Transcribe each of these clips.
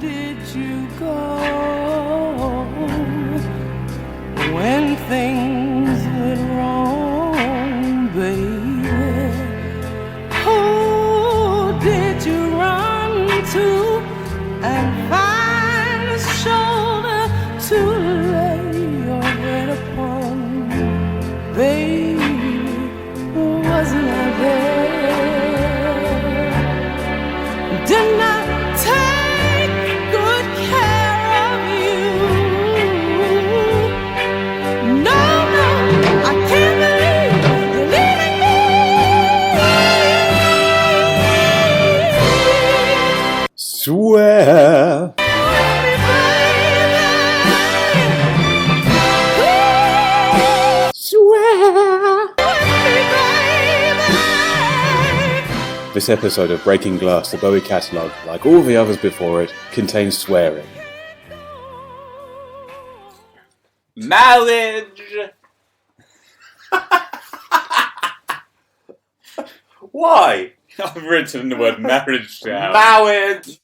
did you go when things went wrong, baby? Who did you run to and find a shoulder to lay your head upon? Baby, wasn't I there? Didn't I take good care of you? No, no, I can't believe you're leaving me. Swear. This episode of Breaking Glass, the Bowie Catalogue, like all the others before it, contains swearing. Marriage! Why? I've written the word marriage down. Marriage!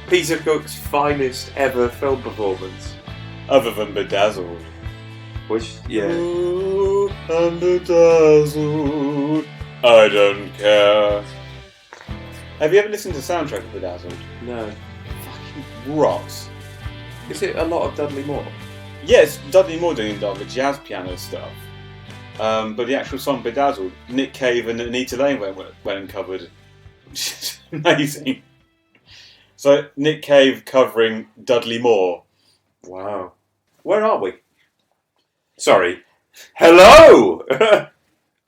Peter Cook's finest ever film performance. Other than Bedazzled. Which, yeah. Ooh, I'm bedazzled. I don't care. Have you ever listened to the soundtrack of Bedazzled? No. Fucking rocks. Is it a lot of Dudley Moore? Yes, Dudley Moore doing all the jazz piano stuff. But the actual song Bedazzled, Nick Cave and Anita Lane went and covered. Amazing. So, Nick Cave covering Dudley Moore. Wow. Where are we? Sorry. Hello!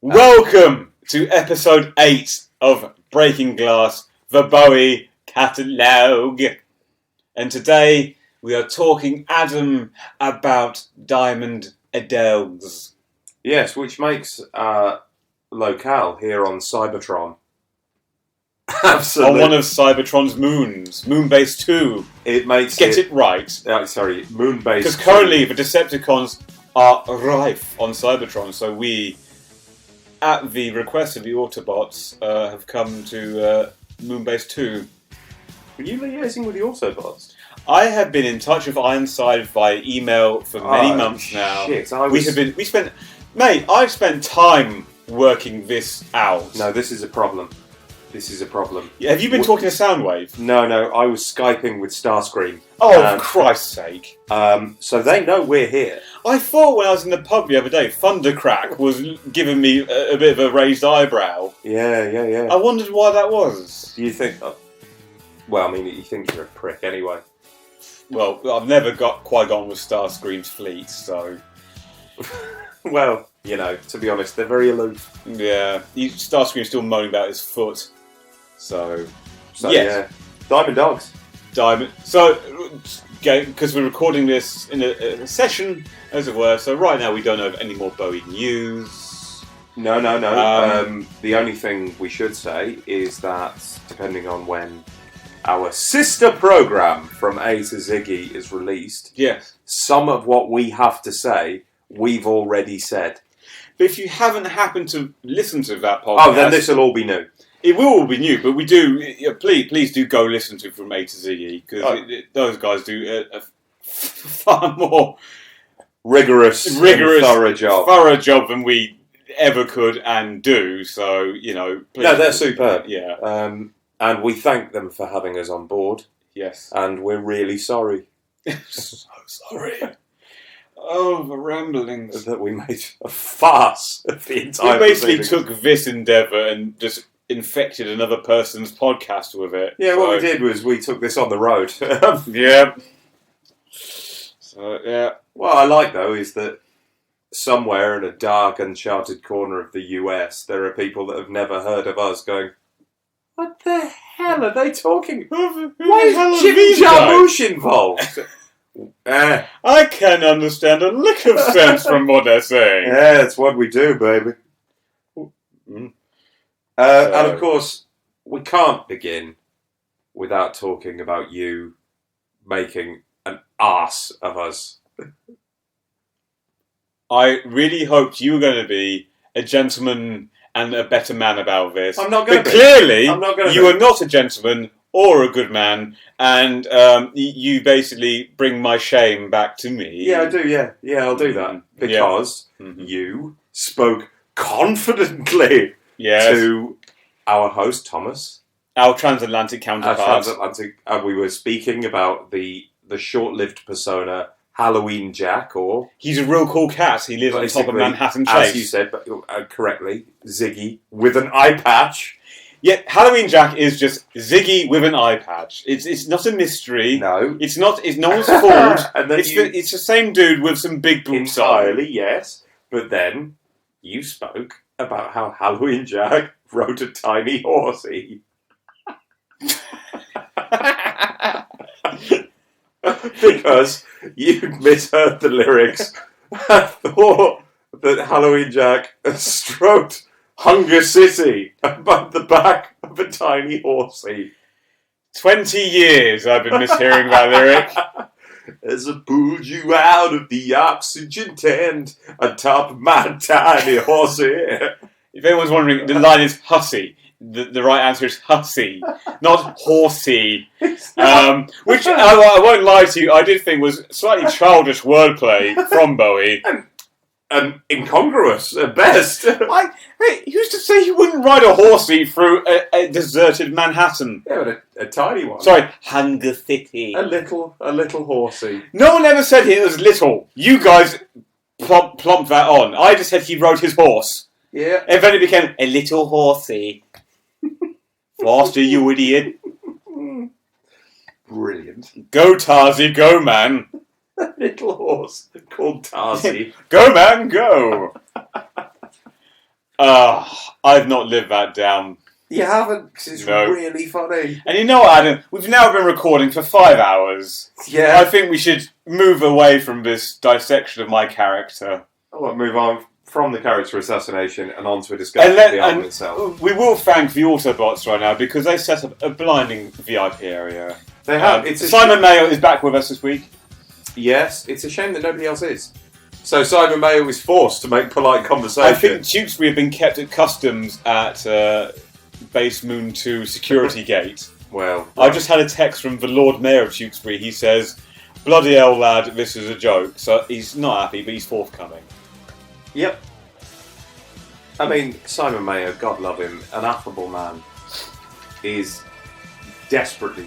Welcome to episode 8 of Breaking Glass, the Bowie Catalogue. And today we are talking, Adam, about diamond dogs. Yes, which makes locale here on Cybertron. Absolutely. On one of Cybertron's moons, Moonbase 2. It makes Get it right. Sorry, Moonbase. Because currently the Decepticons are rife on Cybertron, so we, at the request of the Autobots, have come to Moonbase 2. Were you liaising with the Autobots? I have been in touch with Ironside via email for many months now. Shit, I've spent time working this out. No, this is a problem. Have you been talking to Soundwave? No, I was Skyping with Starscream. Oh, for Christ's sake. So they know we're here. I thought when I was in the pub the other day, Thundercrack was giving me a bit of a raised eyebrow. Yeah. I wondered why that was. Do you think... well, I mean, you think you're a prick anyway. Well, I've never quite gone with Starscream's fleet, so... Well, you know, to be honest, they're very aloof. Yeah, Starscream's still moaning about his foot. So yes. Yeah. Diamond Dogs. So, because we're recording this in a session, as it were, so right now we don't have any more Bowie news. No. The only thing we should say is that, depending on when our sister program from A to Ziggy is released, yes, some of what we have to say, we've already said. But if you haven't happened to listen to that podcast... Oh, then this will all be new. It will all be new, but we do... Please do go listen to From A to Z, because those guys do a far more... Rigorous thorough job than we ever could and do, so, you know... Please, no, they're superb. Yeah. And we thank them for having us on board. Yes. And we're really sorry. So sorry. Oh, the ramblings. That we made a farce of the entire We basically proceedings. took this endeavour and just infected another person's podcast with it. Yeah, what we did was we took this on the road. Yeah. So, yeah. What I like, though, is that somewhere in a dark, uncharted corner of the US, there are people that have never heard of us going, what the hell are they talking? Why is Jimmy Jarmusch involved? I can understand a lick of sense from what they're saying. Yeah, that's what we do, baby. And of course, we can't begin without talking about you making an arse of us. I really hoped you were going to be a gentleman and a better man about this. I'm not going to But be. clearly, I'm not gonna you be. are not a gentleman or a good man, and you basically bring my shame back to me. Yeah, I do, yeah. Yeah, I'll do that. Because you spoke confidently to our host, Thomas. Our transatlantic counterpart. We were speaking about the short-lived persona Halloween Jack, or... He's a real cool cat. He lives on top of Manhattan Chase. As you said, but correctly, Ziggy with an eye patch. Yeah, Halloween Jack is just Ziggy with an eye patch. It's not a mystery. No. It's not. It's no one's fault. And then it's the same dude with some big boots on. Entirely, yes. But then you spoke about how Halloween Jack wrote a tiny horsey. Because you misheard the lyrics and thought that Halloween Jack stroked Hunger City above the back of a tiny horsey. 20 years I've been mishearing that lyric. As I pulled you out of the oxygen tent atop of my tiny horsey. If anyone's wondering, the line is hussy. The right answer is hussy, not horsey. Which, I won't lie to you, I did think was slightly childish wordplay from Bowie. And incongruous at best. Who's to say you wouldn't ride a horsey through a deserted Manhattan? Yeah, but a tiny one. Sorry, Hunger City. A little horsey. No one ever said it was little. You guys plomped that on. I just said he rode his horse. Yeah. And then it became a little horsey. Faster, you idiot. Brilliant. Go, Tarzy, go, man. A little horse called Tarzy. Go, man, go. I've not lived that down. You haven't, 'cause it's really funny. And you know what, Adam? We've now been recording for 5 hours. Yeah. I think we should move away from this dissection of my character. I want to move on from the character assassination and on to a discussion of the album itself. We will thank the Autobots right now because they set up a blinding VIP area. They have. Simon Mayo is back with us this week. Yes, it's a shame that nobody else is. So Simon Mayo is forced to make polite conversation. I think Tewkesbury have been kept at customs at Base Moon 2 security gate. Well, I just had a text from the Lord Mayor of Tewkesbury. He says, "Bloody hell, lad, this is a joke." So he's not happy, but he's forthcoming. Yep. I mean, Simon Mayo, God love him, an affable man, is desperately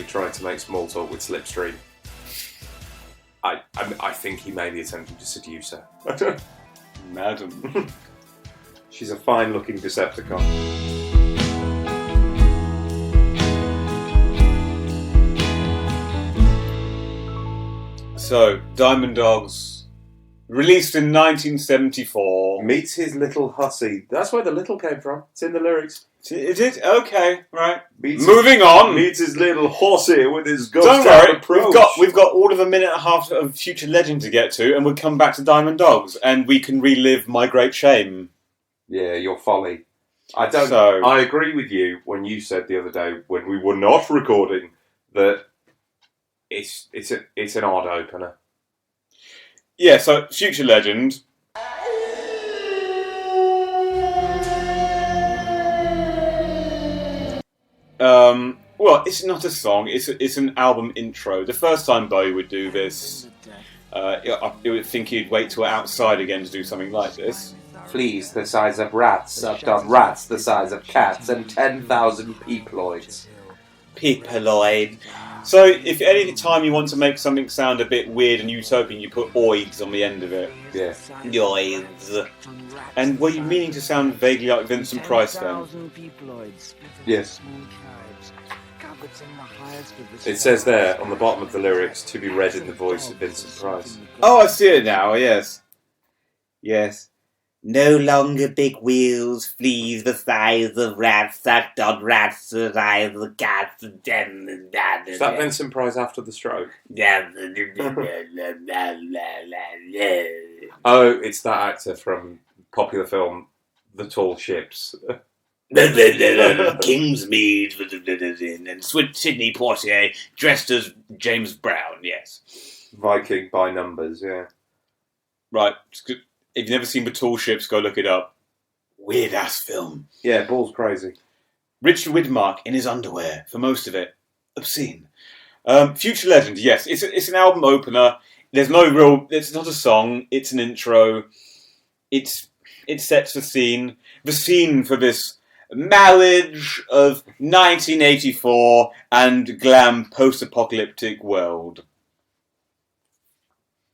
trying to make small talk with Slipstream. I think he may be attempting to seduce her. Madam. She's a fine-looking Decepticon. So, Diamond Dogs, released in 1974. Meets his little hussy. That's where the little came from. It's in the lyrics. Is it? Okay, right. Moving on. Meets his little horsey with his ghost Don't worry, approach. we've got all of a minute and a half of Future Legend to get to, and we'll come back to Diamond Dogs, and we can relive my great shame. Yeah, your folly. I agree with you when you said the other day, when we were not recording, that it's an odd opener. Yeah, so Future Legend. Well, it's not a song, it's an album intro. The first time Bowie would do this, I would think he'd wait till outside again to do something like this. Fleas the size of rats sucked on rats the size of cats and 10,000 peeploids. Peeploid. So, if any time you want to make something sound a bit weird and utopian, you put oids on the end of it. Yeah. Oids. And were you meaning to sound vaguely like Vincent Price then? Yes. It says there on the bottom of the lyrics, to be read in the voice of Vincent Price. Oh, I see it now, yes. Yes. No longer big wheels, fleas the size of rats, sucked on rats the size of cats, and Is that Vincent Price after the stroke? Oh, it's that actor from popular film The Tall Ships. Kingsmead and Sidney Poitier dressed as James Brown, yes. Viking by numbers, yeah. Right. If you've never seen Battleships, go look it up. Weird ass film. Yeah, ball's crazy. Richard Widmark in his underwear for most of it. Obscene. Future Legend, yes. It's an album opener. There's no real... It's not a song. It's an intro. It sets the scene. The scene for this marriage of 1984 and glam post-apocalyptic world.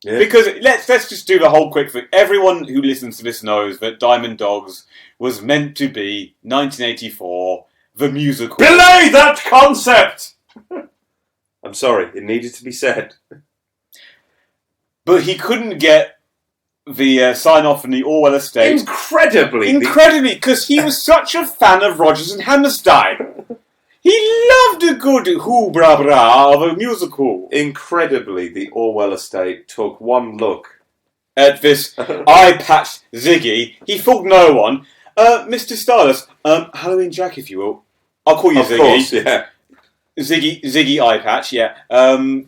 Yeah. Because let's just do the whole quick thing. Everyone who listens to this knows that Diamond Dogs was meant to be 1984, the musical. Belay that concept! I'm sorry, it needed to be said. But he couldn't get the sign-off from the Orwell estate. Incredibly, because he was such a fan of Rodgers and Hammerstein. He loved a good hoo-bra-bra of a musical. Incredibly, the Orwell estate took one look At this eye-patched Ziggy, he fooled no one. Mr. Stardust, Halloween Jack, if you will. I'll call you of Ziggy. course, yeah. Ziggy eye patch, yeah. No,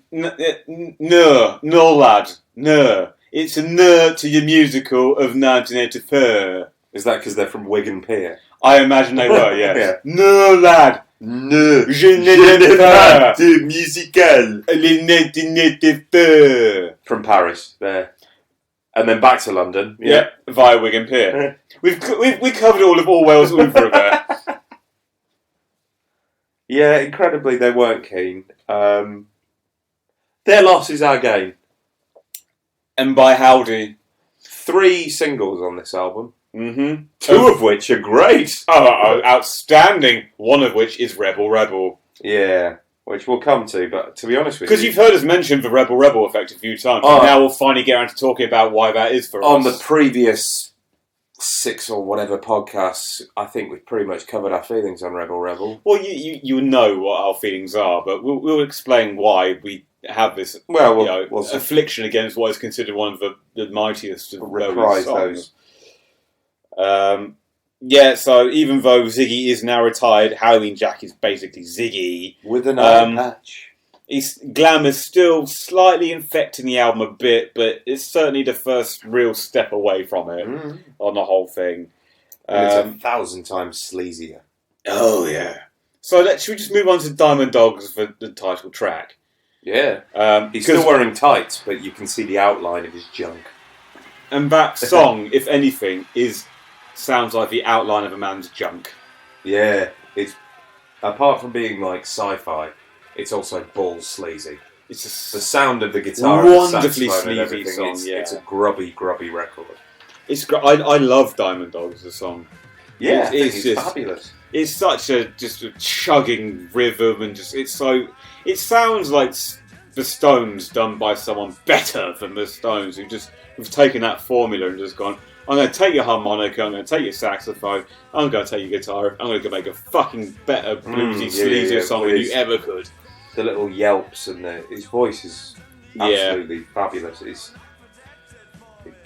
lad, no. It's a no to your musical of 1984. Is that because they're from Wigan Pier? I imagine they were, yes. Yeah. No, lad. No, Je n'ai pas de musical. 1984. From Paris, there. And then back to London. Yeah, via Wigan Pier. We covered all of Orwell's oeuvre there. Yeah, incredibly, they weren't keen. Their loss is our gain. And by howdy. 3 singles on this album. Mm-hmm. 2 of which are great. Oh, outstanding. One of which is Rebel Rebel. Yeah, which we'll come to, but to be honest with you... Because you've heard us mention the Rebel Rebel effect a few times. Oh. Now we'll finally get around to talking about why that is for us. On the previous 6 or whatever podcasts, I think we've pretty much covered our feelings on Rebel Rebel. Well, you know what our feelings are, but we'll explain why we have this affliction against what is considered one of the mightiest of Bowie's songs. So even though Ziggy is now retired, Halloween Jack is basically Ziggy. With an eye patch. Glam is still slightly infecting the album a bit, but it's certainly the first real step away from it on the whole thing. And it's 1,000 times sleazier. Oh, yeah. So should we just move on to Diamond Dogs for the title track? Yeah. He's still wearing tights, but you can see the outline of his junk. And that song, if anything, sounds like the outline of a man's junk. Yeah. It's apart from being like sci-fi, it's also balls sleazy. It's the sound of the guitar, wonderfully and the sleazy song. song. It's a grubby record. I love Diamond Dogs, the song. Yeah, it's just fabulous. It's such a chugging rhythm, and it sounds like the Stones done by someone better than the Stones, who've taken that formula and just gone, I'm going to take your harmonica, I'm going to take your saxophone, I'm going to take your guitar, I'm going to make a fucking better bluesy, sleazier song than you ever could. The little yelps and his voice is absolutely fabulous. It's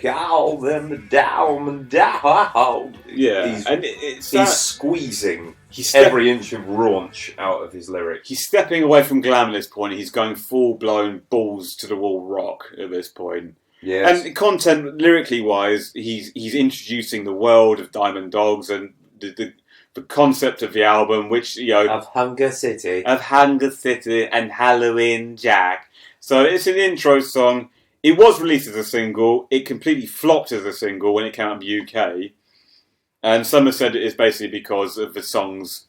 call them down and down. Yeah, he's squeezing every inch of raunch out of his lyrics. He's stepping away from glam at this point. He's going full-blown balls to the wall rock at this point. Yes. And content, lyrically wise, he's introducing the world of Diamond Dogs and the concept of the album, which of Hunger City and Halloween Jack. So it's an intro song. It was released as a single. It completely flopped as a single when it came out in the UK. And some have said it is basically because of the song's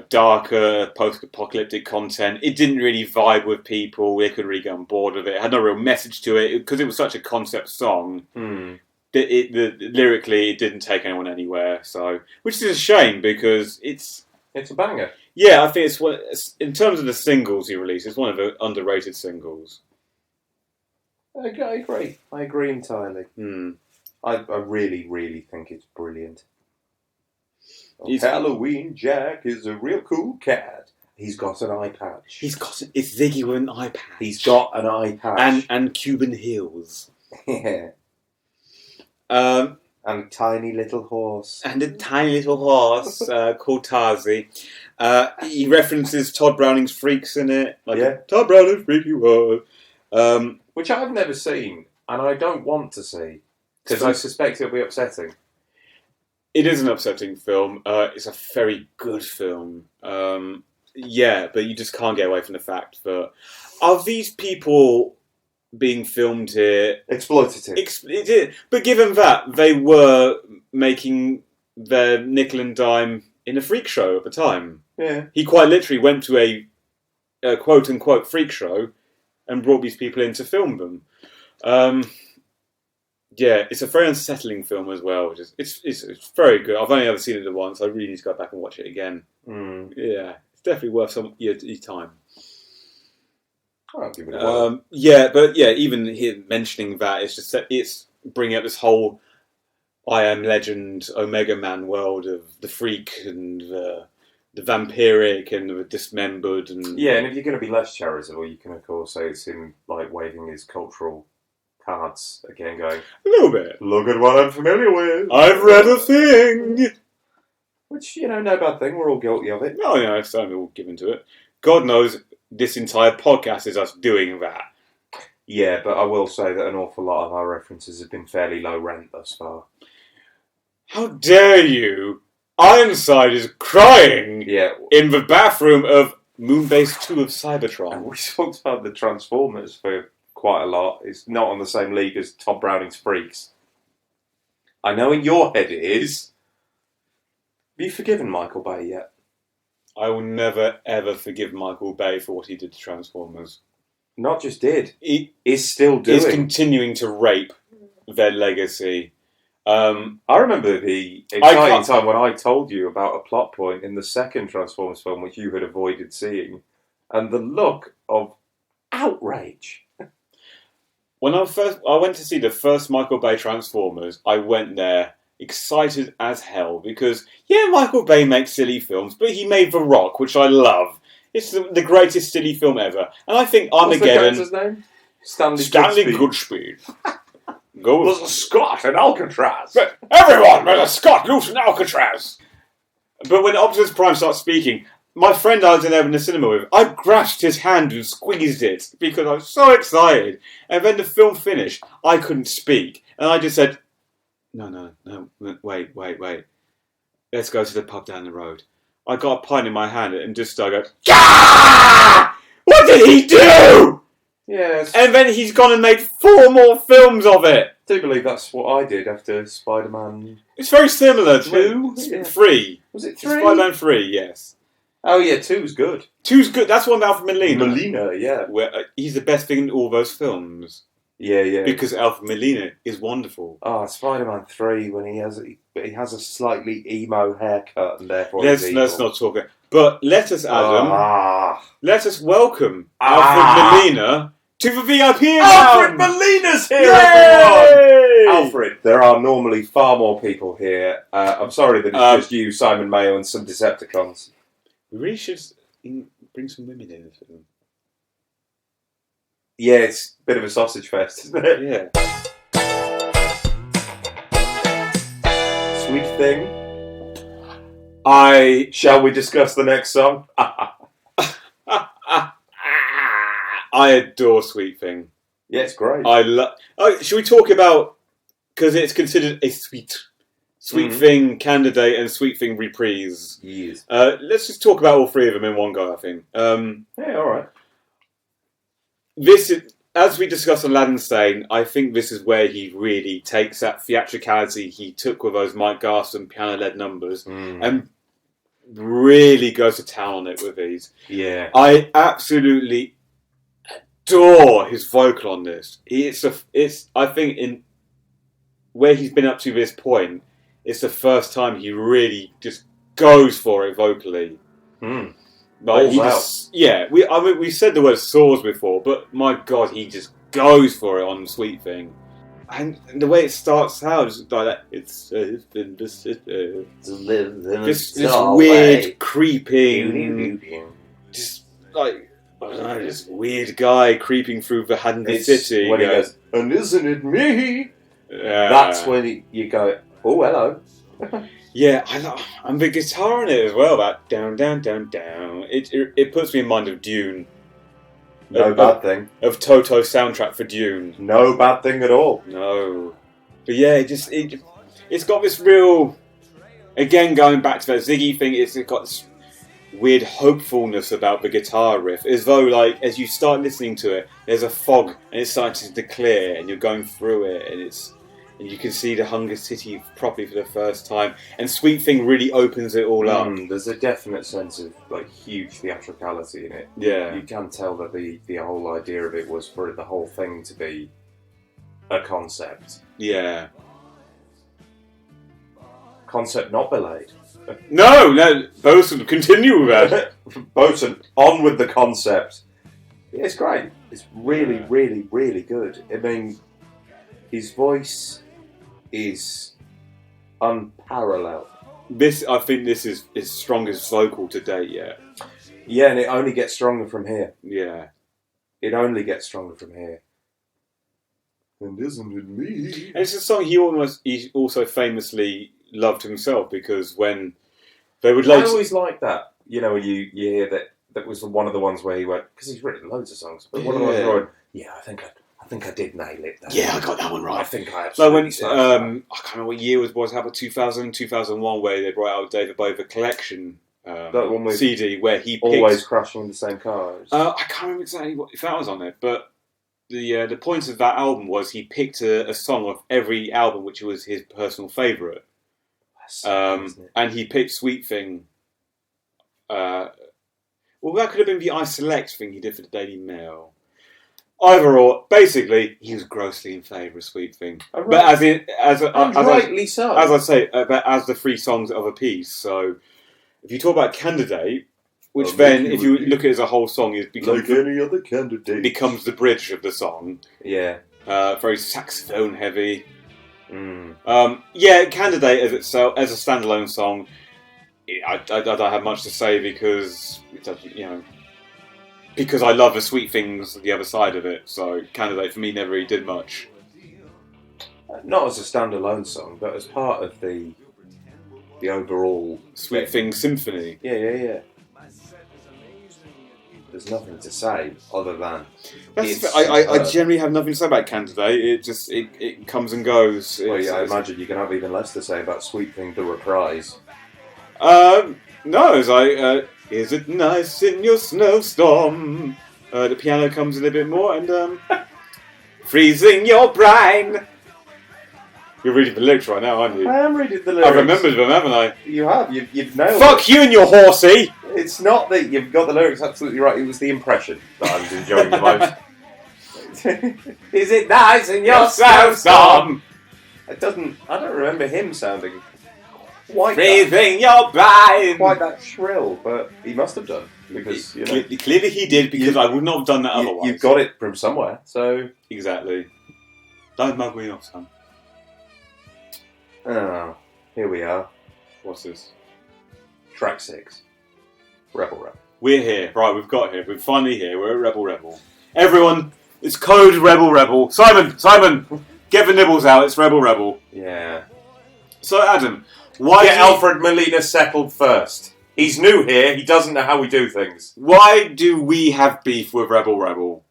darker, post-apocalyptic content. It didn't really vibe with people. They couldn't really get on board with it. It had no real message to it. Because it was such a concept song, lyrically, it didn't take anyone anywhere. So, which is a shame, because it's a banger. Yeah, I think in terms of the singles he released, it's one of the underrated singles. I agree entirely. I really, really think it's brilliant. Halloween Jack is a real cool cat. He's got an eye patch. It's Ziggy with an eye patch. He's got an eye patch. And Cuban heels. Yeah. And a tiny little horse. And a tiny little horse called Tarzi. He references Todd Browning's Freaks in it. Todd Browning's Freaky World. Which I've never seen, and I don't want to see, because I suspect it'll be upsetting. It is an upsetting film. It's a very good film. But you just can't get away from the fact that are these people being filmed here Exploitative. but given that they were making their nickel and dime in a freak show at the time. Yeah. He quite literally went to a quote unquote freak show and brought these people in to film them. It's a very unsettling film as well. It's very good. I've only ever seen it once. I really need to go back and watch it again. Yeah, it's definitely worth your time. I'll give it a whirl. Even here mentioning that, it's bringing up this whole I Am Legend Omega Man world of the freak and the vampiric and the dismembered and and if you're going to be less charitable, you can of course say it's him like waving his cultural cards again, going a little bit. Look at what I'm familiar with. I've read a thing, which no bad thing. We're all guilty of it. No, it's only all given to it. God knows. This entire podcast is us doing that. Yeah, but I will say that an awful lot of our references have been fairly low rent thus far. How dare you? Ironside is crying in the bathroom of Moonbase 2 of Cybertron. And we talked about the Transformers for quite a lot. It's not on the same league as Todd Browning's Freaks. I know in your head it is. Have you forgiven Michael Bay yet? I will never, ever forgive Michael Bay for what he did to Transformers. Not just did. He is still doing. He's continuing to rape their legacy. I remember the exciting time when I told you about a plot point in the second Transformers film which you had avoided seeing, and the look of outrage. When I went to see the first Michael Bay Transformers, I went there excited as hell because Michael Bay makes silly films, but he made The Rock, which I love. It's the greatest silly film ever, and I think Armageddon. What's the character's name? Stanley Goodspeed. Go. There's a Scot in Alcatraz. Everyone, there's a Scot loose in Alcatraz. But when Optimus Prime starts speaking, my friend I was in there in the cinema with, I grasped his hand and squeezed it because I was so excited. And then the film finished, I couldn't speak, and I just said, No, wait. Let's go to the pub down the road. I got a pint in my hand and just started going, Gah! What did he do? Yes. And then he's gone and made 4 more films of it. I do believe that's what I did after Spider-Man. It's very similar to 2? 3. Was it 3? Spider-Man 3, yes. Oh yeah, 2's good. 2's good. That's one with Alfred Molina. Molina, yeah. Where he's the best thing in all those films. Yeah. Because Alfred Molina is wonderful. Oh, Spider-Man 3 when he has a slightly emo haircut and therefore Let's not talk about. But let us, Adam, let us welcome Alfred Molina to the VIP. Alfred Molina's here, everyone! Alfred, there are normally far more people here. I'm sorry that it's just you, Simon Mayo, and some Decepticons. We really should bring some women in this film. Yeah, it's a bit of a sausage fest, isn't it? Yeah. Sweet Thing. Shall we discuss the next song? I adore Sweet Thing. Yeah, it's great. Should we talk about, because it's considered a Sweet Thing candidate and Sweet Thing reprise. Yes. Let's just talk about all 3 of them in one go, I think. Yeah, alright. This is, as we discussed on Aladdin Sane, I think this is where he really takes that theatricality he took with those Mike Garson piano-led numbers and really goes to town on it with these. Yeah. I absolutely adore his vocal on this. I think in where he's been up to this point, it's the first time he really just goes for it vocally. Like we said the word soars before, but my God, he just goes for it on Sweet Thing, and the way it starts out is like that. It's been this weird creeping, just like I don't know, this weird guy creeping through the Haddon City. When he goes, and isn't it me? That's when you go, Oh, hello. Yeah, and the guitar in it as well. That down, down, down, down. It puts me in mind of Dune. No bad thing. Of Toto's soundtrack for Dune. No bad thing at all. No, but yeah, it's got this real. Again, going back to that Ziggy thing, it's got this weird hopefulness about the guitar riff, as though like as you start listening to it, there's a fog and it's starting to clear, and you're going through it, and you can see the Hunger City properly for the first time, and Sweet Thing really opens it all up. There's a definite sense of like huge theatricality in it. Yeah, You can tell that the whole idea of it was for the whole thing to be a concept. yeah. Concept not belayed. No, Bosun, continue with that. Bosun, on with the concept. Yeah, it's great. It's really, really, really good. I mean, his voice is unparalleled. I think this is his strongest vocal to date yet. Yeah, and it only gets stronger from here. Yeah. It only gets stronger from here. And isn't it me? And it's a song he also famously loved himself, because when they would I always like that. You know, when you hear that was one of the ones where he went, because he's written loads of songs, but one of the ones where he went, yeah, I think I did nail it. Yeah, I got that one right. I think I So absolutely when smashed that. I can't remember what year it was about 2000, 2001, where they brought out David Bowie the collection That one with CD where he picked, always crashing in the same cars. I can't remember exactly if that was on it, but the point of that album was he picked a song of every album which was his personal favourite. And he picked Sweet Thing. Well, that could have been the I Select thing he did for the Daily Mail. Overall, basically, he was grossly in favour of Sweet Thing. Oh, right. But rightly so. as I say, as the three songs of a piece. So, if you talk about Candidate, which then, if you look at it as a whole song, like any other candidate, becomes the bridge of the song. Yeah. Very saxophone heavy. Mm. Yeah, Candidate as itself, as a standalone song, I don't have much to say because it doesn't, because I love the Sweet Things, the other side of it. So Candidate for me never really did much. Not as a standalone song, but as part of the overall Sweet Thing symphony. Yeah. There's nothing to say other than I generally have nothing to say about Candidate. It just it comes and goes. Well, yeah, I imagine you can have even less to say about Sweet Thing, the reprise. No, it's like is it nice in your snowstorm? The piano comes in a bit more, and freezing your brine. You're reading the lyrics right now, aren't you? I am reading the lyrics. I've remembered them, haven't I? You have. You've nailed Fuck it. you and your horsey! It's not that you've got the lyrics absolutely right. It was the impression that I was enjoying the most. Is it nice in your snowstorm? I don't remember him sounding quite that shrill, but he must have done because Clearly he did, because I would not have done that otherwise. You've got it from somewhere, so Exactly. Don't mug me off, son. oh, here we are. What's this? Track 6, Rebel. We're here. Right, we've got here. We're finally here. We're at Rebel. Everyone, it's code Rebel. Simon, get the nibbles out. It's Rebel. Yeah. So, Adam, why Get Alfred Molina settled first. He's new here. He doesn't know how we do things. Why do we have beef with Rebel?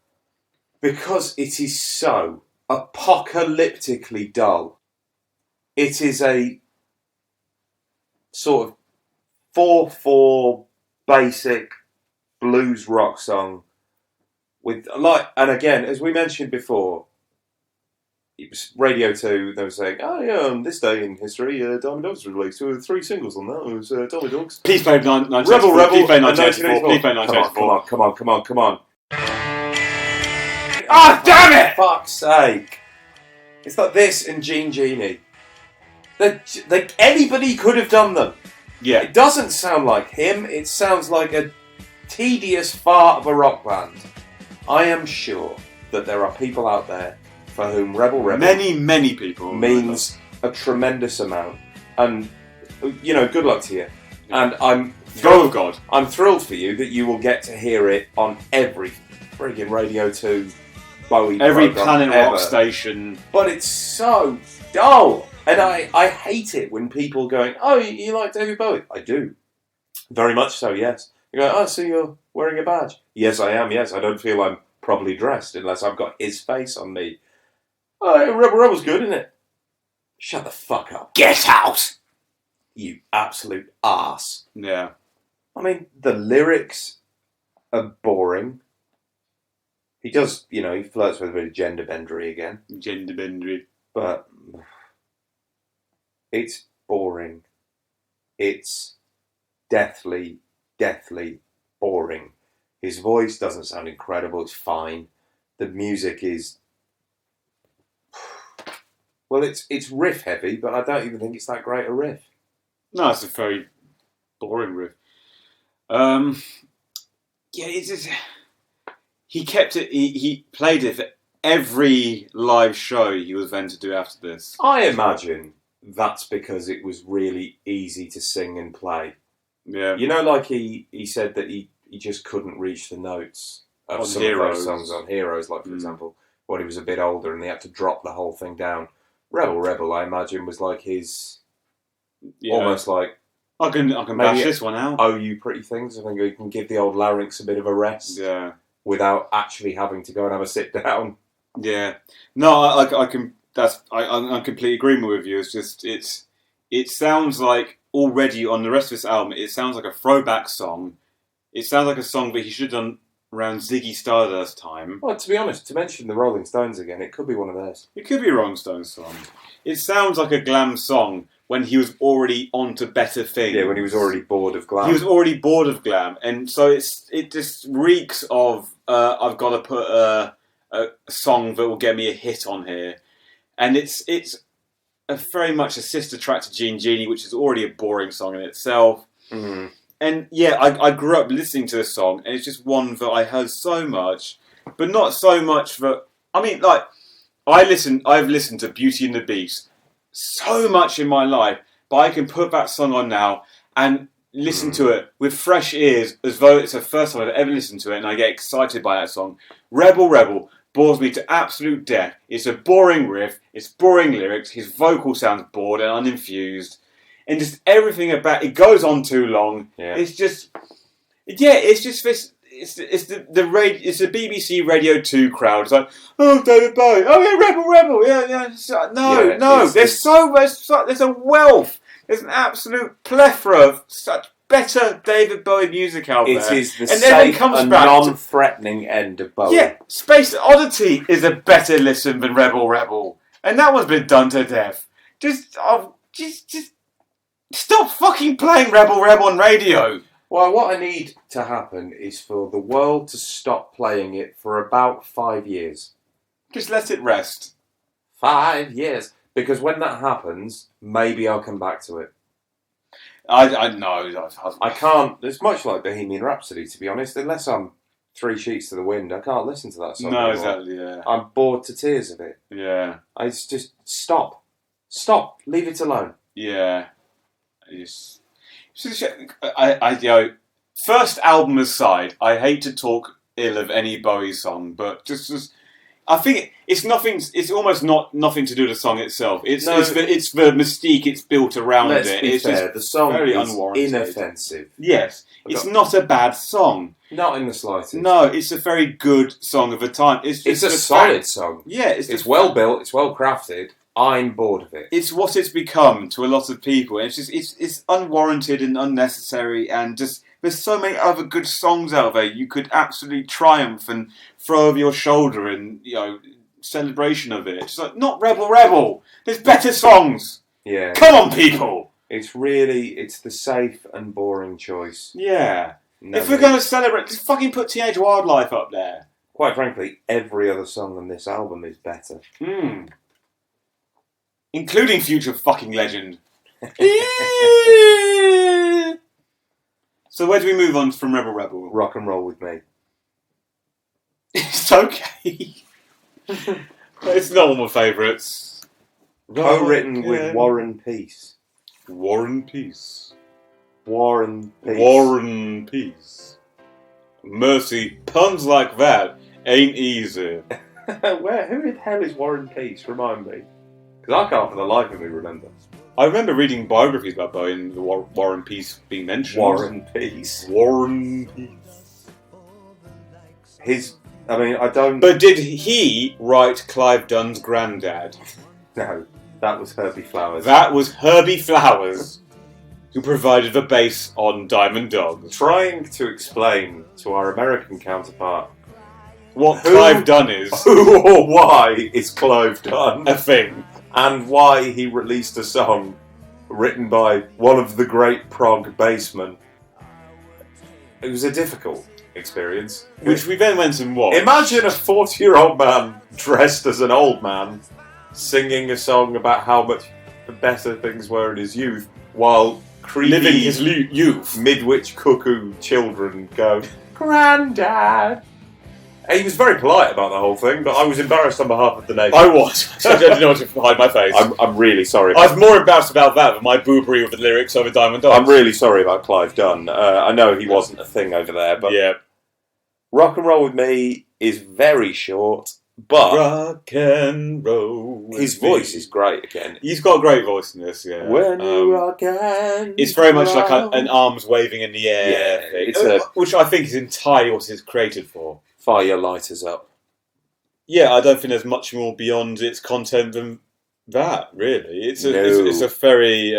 Because it is so apocalyptically dull. It is a sort of 4/4 basic blues rock song with and again, as we mentioned before, it was Radio 2. They were saying, "Oh yeah, on this day in history, Diamond Dogs released 3 singles on that. It was Diamond Dogs, Please play 1984. Rebel, Please play and 1984. Please play 1984. Come on! Ah, damn it! Fuck's sake! It's like this and Genie. Anybody could have done them. Yeah. It doesn't sound like him. It sounds like a tedious fart of a rock band. I am sure that there are people out there for whom Rebel Many people means a tremendous amount. And, good luck to you. And I'm Go, God. I'm thrilled for you that you will get to hear it on every friggin' Radio 2 Bowie Every program Planet ever. Rock station. But it's so dull. And I hate it when people going, oh, you like David Bowie? I do. Very much so, yes. You go, oh, so you're wearing a badge? Yes, I am, yes. I don't feel I'm properly dressed unless I've got his face on me. Oh, Rebel Rebel's good, isn't it? Shut the fuck up. Get out! You absolute arse. Yeah. I mean, the lyrics are boring. He does, he flirts with a bit of gender bendery again. Gender bendery. But it's boring. It's deathly boring. His voice doesn't sound incredible, it's fine. The music is... Well, it's riff heavy, but I don't even think it's that great a riff. No, it's a very boring riff. Yeah, it's just... He kept it... He played it for every live show he was meant to do after this. I imagine that's because it was really easy to sing and play. Yeah. Like he said that he just couldn't reach the notes of On some Heroes. of those songs on Heroes, like, for example, when he was a bit older and they had to drop the whole thing down. Rebel, I imagine, was like his... Yeah. Almost like... I can bash this one out. Oh, you pretty things. I think you can give the old larynx a bit of a rest. Yeah. Without actually having to go and have a sit down. Yeah. No, I can... I'm completely agreeing with you. It's just... It sounds like already on the rest of this album, it sounds like a throwback song. It sounds like a song that he should have done around Ziggy Stardust time. Well, to be honest, to mention the Rolling Stones again, it could be one of theirs. It could be a Rolling Stones song. It sounds like a glam song when he was already on to better things. Yeah, when he was already bored of glam. He was already bored of glam, and so it just reeks of I've got to put a song that will get me a hit on here, and it's very much a sister track to Gene Genie, which is already a boring song in itself. Mm-hmm. And yeah, I grew up listening to this song, and it's just one that I heard so much, but not so much that... I mean, like, I've listened to Beauty and the Beast so much in my life, but I can put that song on now and listen to it with fresh ears, as though it's the first time I've ever listened to it, and I get excited by that song. Rebel bores me to absolute death. It's a boring riff, it's boring lyrics, his vocal sounds bored and uninfused. And just everything about it goes on too long. Yeah. It's just this. It's the BBC Radio 2 crowd. It's like, oh, David Bowie, oh yeah, Rebel, yeah. No. There's a wealth. There's an absolute plethora of such better David Bowie music out there. It is the and everyone safe comes and back non-threatening end of Bowie. Yeah, Space Oddity is a better listen than Rebel, and that one's been done to death. Just stop fucking playing Rebel on radio. Well, what I need to happen is for the world to stop playing it for about 5 years. Just let it rest. 5 years. Because when that happens, maybe I'll come back to it. I know. I can't... It's much like Bohemian Rhapsody, to be honest. Unless I'm 3 sheets to the wind, I can't listen to that song No, anymore. exactly, yeah. I'm bored to tears of it. Yeah. It's just... Stop. Leave it alone. Yeah. First album aside, I hate to talk ill of any Bowie song, but just I think it's nothing. It's almost nothing to do with the song itself. It's the mystique it's built around Let's it. be It's fair, just the song very is unwarranted. inoffensive. Yes, it's not a bad song. Not in the slightest. No, it's a very good song of the time. It's a solid song. Yeah, it's well built. It's well crafted. I'm bored of it. It's what it's become to a lot of people. And it's unwarranted and unnecessary, and just there's so many other good songs out there you could absolutely triumph and throw over your shoulder in celebration of it. It's like, not Rebel. There's better songs. Yeah. Come on, people. It's the safe and boring choice. Yeah. No, if we're going to celebrate, just fucking put Teenage Wildlife up there. Quite frankly, every other song on this album is better. Including Future Fucking Legend. So where do we move on from Rebel? Rock and Roll With Me. It's okay. It's not one of my favourites. Co-written with Warren Peace. Warren Peace. Warren Peace. Mercy, puns like that ain't easy. Who the hell is Warren Peace? Remind me. Because I can't for the life of me remember. I remember reading biographies about Bowie and the War and Peace being mentioned. War and Peace. War and Peace. I don't... But did he write Clive Dunn's granddad? No, that was Herbie Flowers. That was Herbie Flowers, who provided the bass on Diamond Dogs. Trying to explain to our American counterpart What Who- Clive Dunn is who or why is Clive Dunn, a thing. and why he released a song written by one of the great prog bassmen. It was a difficult experience. Which we then went and watched. Imagine a 40-year-old man dressed as an old man singing a song about how much better things were in his youth, while creepy living his youth. mid-witch cuckoo children go, "Grandad." He was very polite about the whole thing, but I was embarrassed on behalf of the nation. I was. I didn't know what to hide my face. I'm really sorry. I was more embarrassed about that than my boobery with the lyrics over Diamond Dogs. I'm really sorry about Clive Dunn. I know he wasn't a thing over there, but Yeah. Rock and Roll With Me is very short, but Rock and roll. with his me. voice is great again. He's got a great voice in this, yeah. When you rock and It's very much like roll. an arms waving in the air Yeah, thing. it's Which I think is entirely what it's created for. Fire your lighters up. Yeah, I don't think there's much more beyond its content than that, really. It's a, No. it's a very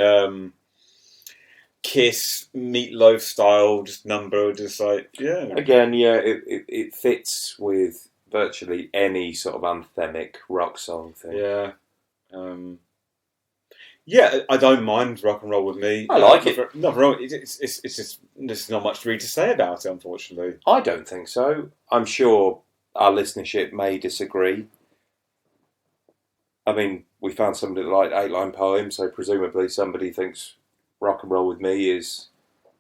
Kiss, Meatloaf style just number, just like, yeah. Again, yeah, it fits with virtually any sort of anthemic rock song thing. Yeah. Yeah, I don't mind Rock and Roll With Me. I like it. Nothing wrong. It's just there's not much really to say about it, unfortunately. I don't think so. I'm sure our listenership may disagree. I mean, we found somebody that liked 8-line poems, so presumably somebody thinks Rock and Roll With Me is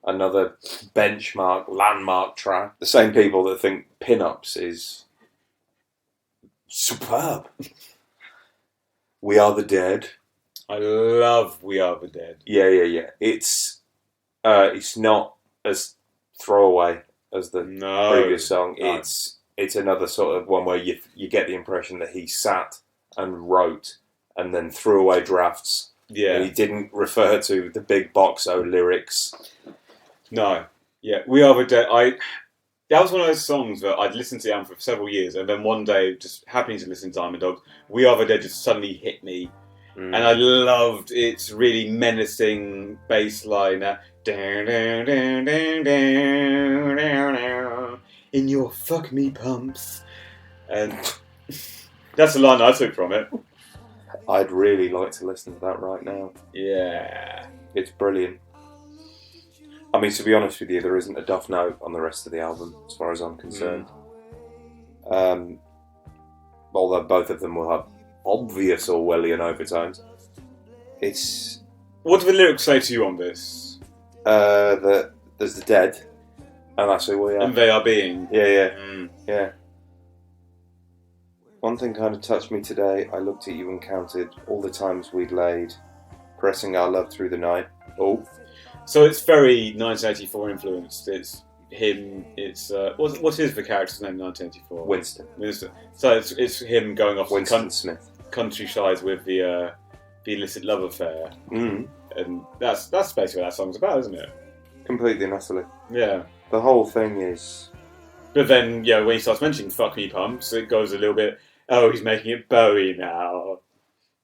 another benchmark, landmark track. The same people that think Pin-Ups is superb. We Are the Dead. I love We Are the Dead. Yeah. It's not as throwaway as the No. previous song. No. It's another sort of one where you get the impression that he sat and wrote and then threw away drafts. Yeah. And he didn't refer to the big Boxo lyrics. No. Yeah. We Are the Dead. That was one of those songs that I'd listened to the album for several years, and then one day, just happening to listen to Diamond Dogs, We Are the Dead just suddenly hit me. And I loved its really menacing bass line. In your fuck me pumps. And that's the line I took from it. I'd really like to listen to that right now. Yeah. It's brilliant. I mean, to be honest with you, there isn't a duff note on the rest of the album, as far as I'm concerned. Although both of them will have obvious Orwellian overtones. It's What do the lyrics say to you on this? that there's the dead, and that's who we are. And they are being. Yeah. One thing kind of touched me today. I looked at you and counted all the times we'd laid, pressing our love through the night. Oh, So it's very 1984 influenced. It's him. It's what is the character's name? 1984. Winston So it's him going off to Winston Smith. countryside with the illicit love affair, Mm. and that's basically what that song's about, isn't it? Completely and utterly. Yeah. The whole thing is. But then, yeah, when he starts mentioning "fuck me pumps," it goes a little bit. Oh, he's making it Bowie now.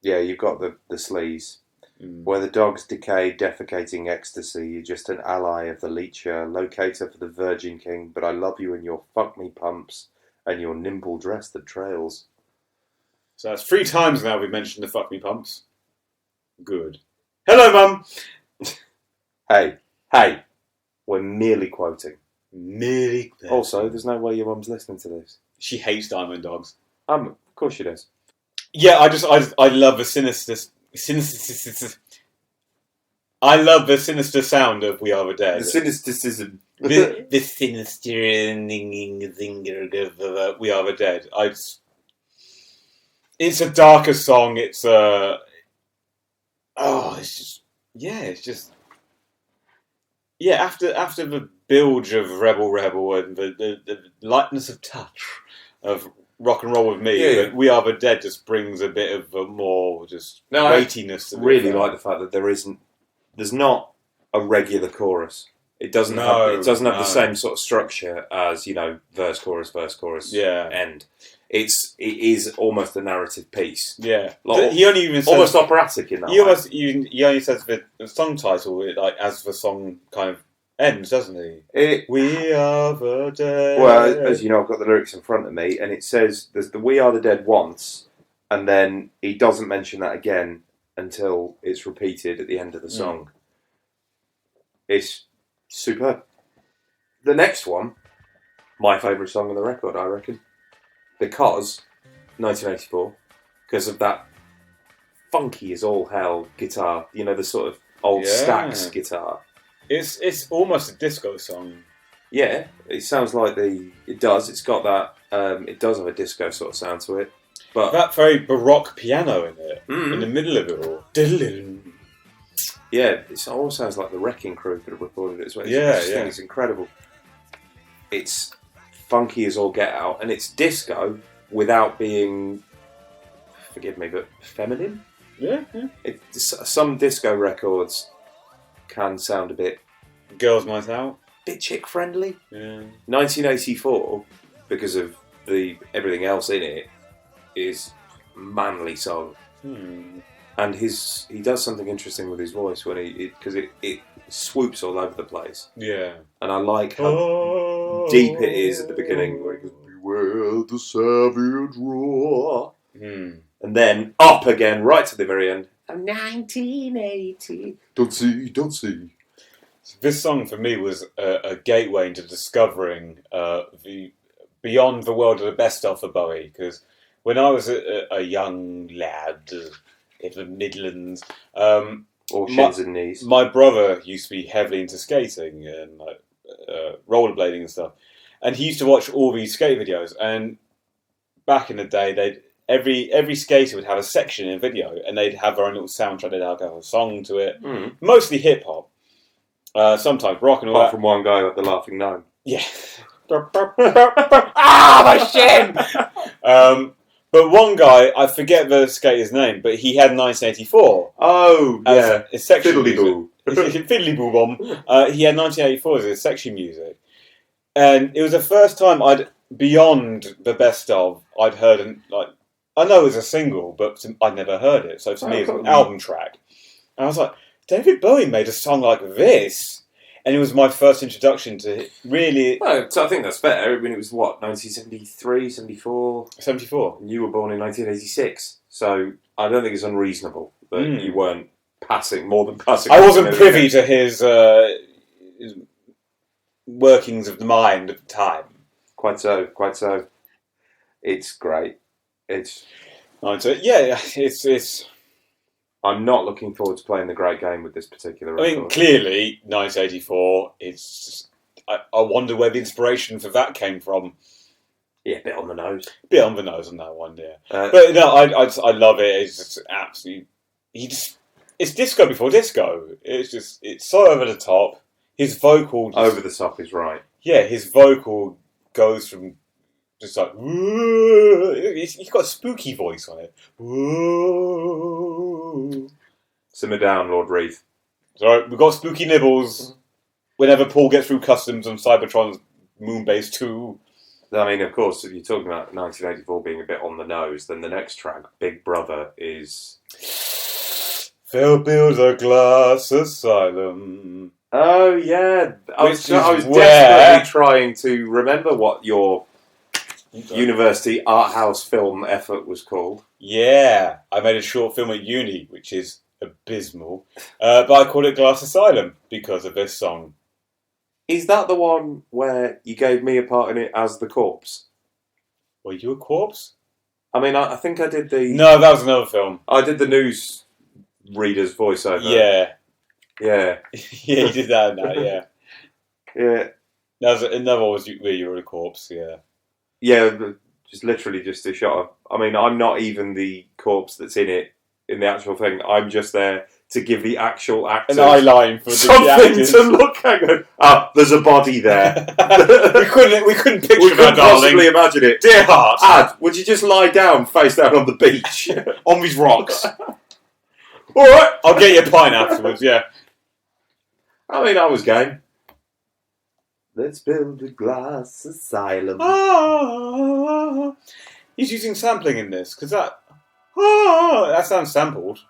Yeah, you've got the sleaze. Mm. Where the dogs decay, defecating ecstasy, you're just an ally of the leecher, locator for the Virgin King, but I love you in your fuck me pumps and your nimble dress that trails. So that's 3 times now we've mentioned the "fuck me pumps." Good. Hello, Mum. Hey, we're merely quoting. Merely. Also, there's no way your mum's listening to this. She hates Diamond Dogs. Of course she does. Yeah, I love the sinister. I love the sinister sound of "We Are the Dead." The cynicism. the sinister zinger of "We Are the Dead." It's a darker song. It's after the bilge of Rebel and the lightness of touch of Rock and Roll With Me, Yeah. but We Are the Dead just brings a bit of a more just weightiness to I the really film. like the fact that there's not a regular chorus. It doesn't No, have the no. same sort of structure as, verse, chorus, Yeah. end. It is almost a narrative piece. Yeah. Like, He only even says... Almost operatic in that He way. he only says the song title like as the song kind of ends, doesn't he? We are the dead. Well, as you know, I've got the lyrics in front of me, and it says there's the "We Are the Dead" once, and then he doesn't mention that again until it's repeated at the end of the song. It's superb. The next one, my favourite song on the record, I reckon, because 1984, because of that funky as all hell guitar, the sort of old Stax guitar. It's almost a disco song. Yeah, it sounds like it does. It's got that. It does have a disco sort of sound to it, but That very baroque piano in it, Mm. in the middle of it all. yeah, it all sounds like the Wrecking Crew could have recorded it as well. Yeah, I just think it's incredible. It's funky as all get out, and it's disco without being, forgive me, but feminine. Yeah. Some disco records can sound a bit Girls' Night Out. chick friendly. Yeah. 1984, because of everything else in it, is manly song. And he does something interesting with his voice when because it swoops all over the place. Yeah. And I like how deep it is at the beginning, where he goes, "Beware the savage roar," and then up again right to the very end. 1980. Don't see. This song for me was a gateway into discovering the beyond the world of the best stuff for Bowie. Because when I was a young lad in the Midlands, Or shins and knees. my brother used to be heavily into skating and rollerblading and stuff, and he used to watch all these skate videos. And back in the day, every skater would have a section in a video, and they'd have their own little soundtrack. They'd have a song to it, mostly hip hop. Sometimes rock and all Apart that. from one guy with the laughing gnome. Yeah. My shin! But one guy, I forget the skater's name, but he had 1984. Oh, yeah. As his section Fiddly-boo. music. Fiddly-boo bomb. He had 1984 as his section music. And it was the first time beyond the best of, I'd heard, I know it was a single, but I'd never heard it. So to me, it was an album track. And I was like, David Bowie made a song like this. And it was my first introduction to really... No, so I think that's fair. I mean, it was, 1973, 74? 74. And you were born in 1986. So I don't think it's unreasonable that you weren't more than passing. I wasn't privy to his workings of the mind at the time. Quite so. It's great. It's I'm not looking forward to playing the great game with this particular record. I mean, clearly, 1984, it's just... I wonder where the inspiration for that came from. Yeah, a bit on the nose. Bit on the nose on that one, yeah. But no, I love it. It's just absolutely... It's disco before disco. It's so over the top. His vocal... over the top is right. Yeah, his vocal goes from just like... He's got a spooky voice on it. Simmer down, Lord Reith. Sorry, we've got spooky nibbles whenever Paul gets through customs on Cybertron's Moonbase 2. I mean, of course, if you're talking about 1984 being a bit on the nose, then the next track, Big Brother, is... They'll build a glass asylum. Oh, yeah. I was Where- desperately trying to remember what your university art house film effort was called. Yeah, I made a short film at uni, which is abysmal. But I called it Glass Asylum because of this song. Is that the one where you gave me a part in it as the corpse? Were you a corpse? I mean, I think I did the... No, that was another film. I did the news reader's voiceover. Yeah. Yeah. Yeah, you did that now, yeah. Yeah. That was another one was where you were a corpse, yeah. Yeah, just literally just a shot of... I mean, I'm not even the corpse that's in it, in the actual thing. I'm just there to give the actual actors An eye line for the something actors. to look at. Ah, there's a body there. we couldn't picture We that, couldn't darling. possibly imagine it. Dear heart, Ad, would you just lie down, face down on the beach? on these rocks. All right. I'll get you a pint afterwards. Yeah. I mean, I was game. Let's build a glass asylum. Ah, he's using sampling in this because that sounds sampled.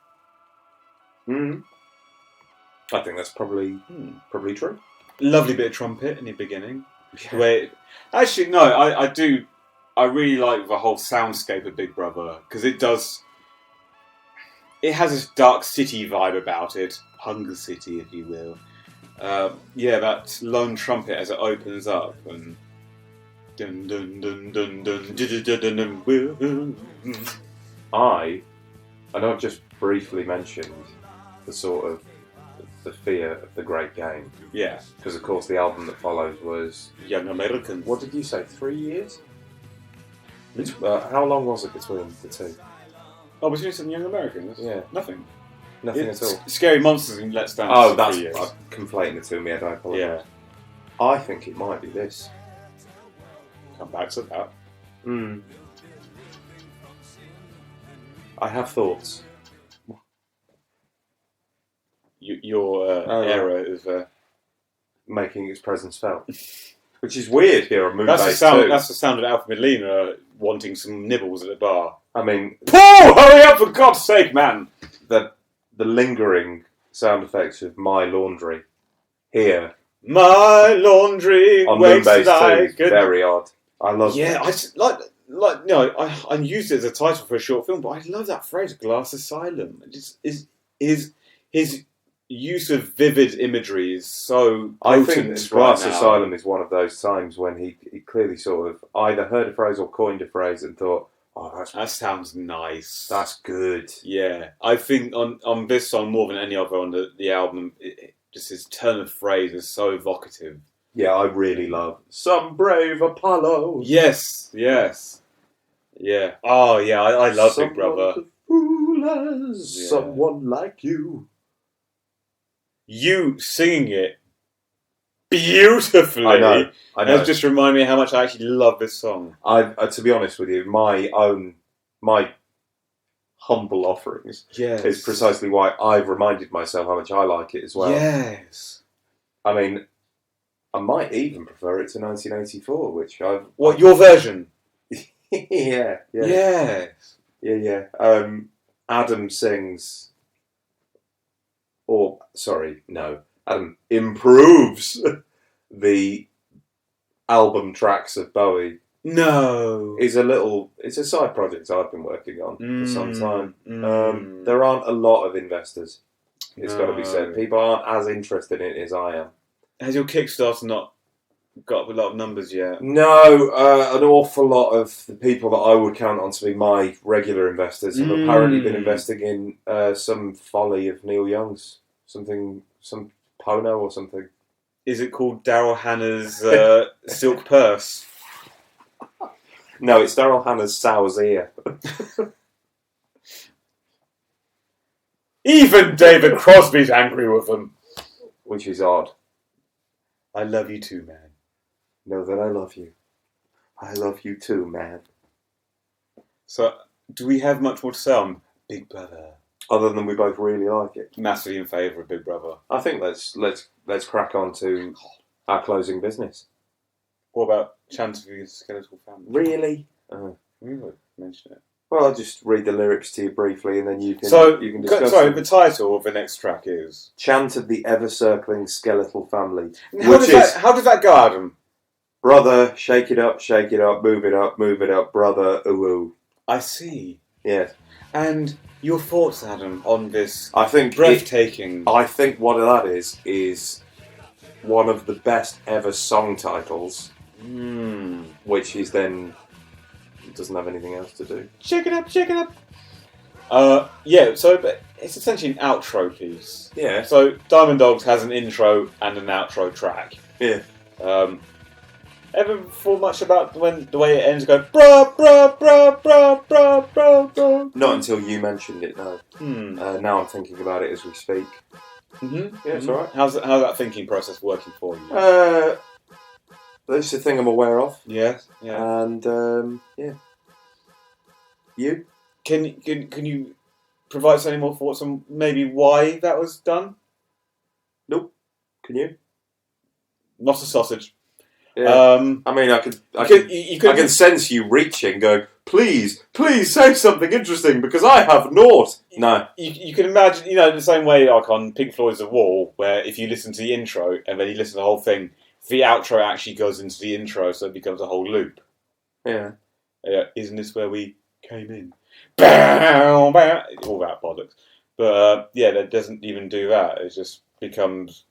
Mm. I think that's probably true. Lovely bit of trumpet in the beginning. The way actually, no, I do. I really like the whole soundscape of Big Brother because it does. It has this dark city vibe about it, Hunger City, if you will. Yeah, that lone trumpet as it opens up and. Dun dun dun dun dun dun dun dun dun. I've just briefly mentioned the sort of the fear of the great game. Yeah, Because of course the album that follows was, Young Americans. what did you say, 3 years? How long was it between the two? Oh, between some Young Americans? Yeah. Nothing. Nothing at all. Scary Monsters and Let's Dance. Oh, for that's 3 years. I'm conflating the two in my head. I apologise. Yeah, I think it might be this. come back to that. I have thoughts. Your right. era is. Making its presence felt, which is weird here on Moonbase That's the sound. 2. That's the sound of Alpha Medina wanting some nibbles at the bar. I mean, Paul, hurry up for God's sake, man! the lingering sound effects of my laundry here My laundry on waits Moonbase 2 like is very odd. I love. Yeah, I just, like no, I used it as a title for a short film, but I love that phrase, glass asylum. It just is his use of vivid imagery is so I potent think right Glass now. Asylum is one of those times when he clearly sort of either heard a phrase or coined a phrase and thought, "Oh, That sounds nice. that's good." Yeah, I think on this song more than any other on the album, just his turn of phrase is so evocative. Yeah, I really love Some Brave Apollo. Yes. Yeah. Oh, yeah, I love Big Brother. Someone fool as Yeah. someone like you. You singing it beautifully. I know. That's just remind me how much I actually love this song. I to be honest with you, my humble offerings Yes. is precisely why I've reminded myself how much I like it as well. Yes. I mean, I might even prefer it to 1984, which I've... What, your version? yeah. Yes. Adam sings... Adam improves the album tracks of Bowie. No. It's a side project I've been working on for some time. Mm. There aren't a lot of investors. It's got to be No. said. People aren't as interested in it as I am. Has your Kickstarter not got up a lot of numbers yet? No, an awful lot of the people that I would count on to be my regular investors have apparently been investing in some folly of Neil Young's. Some Pono or something. Is it called Daryl Hannah's Silk Purse? No, it's Daryl Hannah's Sow's Ear. Even David Crosby's angry with them. Which is odd. I love you too, man. Know that I love you. I love you too, man. So, do we have much more to say on Big Brother? Other than we both really like it. Massively in favour of Big Brother. I think let's crack on to our closing business. What about Chant of the Skeletal Family? Really? We would mention it. Well, I'll just read the lyrics to you briefly, and then you can discuss sorry, them. the title of the next track is Chant of the Ever-Circling Skeletal Family. How does that go, Adam? Brother, shake it up, move it up, brother, ooh. I see. Yes. And your thoughts, Adam, on this I think breathtaking... I think what that is one of the best ever song titles, which is then doesn't have anything else to do. Shake it up. Yeah, so but it's essentially an outro piece. Yeah. So Diamond Dogs has an intro and an outro track. Yeah. Ever thought much about when the way it ends? Going bruh bruh bruh bruh bruh bruh bruh. Not until you mentioned it. No. Hmm. Now I'm thinking about it as we speak. Mm-hmm. Yeah, it's alright. How's that thinking process working for you? That's the thing I'm aware of. Yes. Yeah. And yeah. You? Can you provide us any more thoughts on maybe why that was done? Nope. Can you? Not a sausage. Yeah. I mean, I can sense you reaching, going, please say something interesting because I have naught. No. You can imagine, the same way like on Pink Floyd's The Wall, where if you listen to the intro and then you listen to the whole thing, the outro actually goes into the intro, so it becomes a whole loop. Yeah. Isn't this where we came in? Bow, bow. All that bollocks. But that doesn't even do that. It just becomes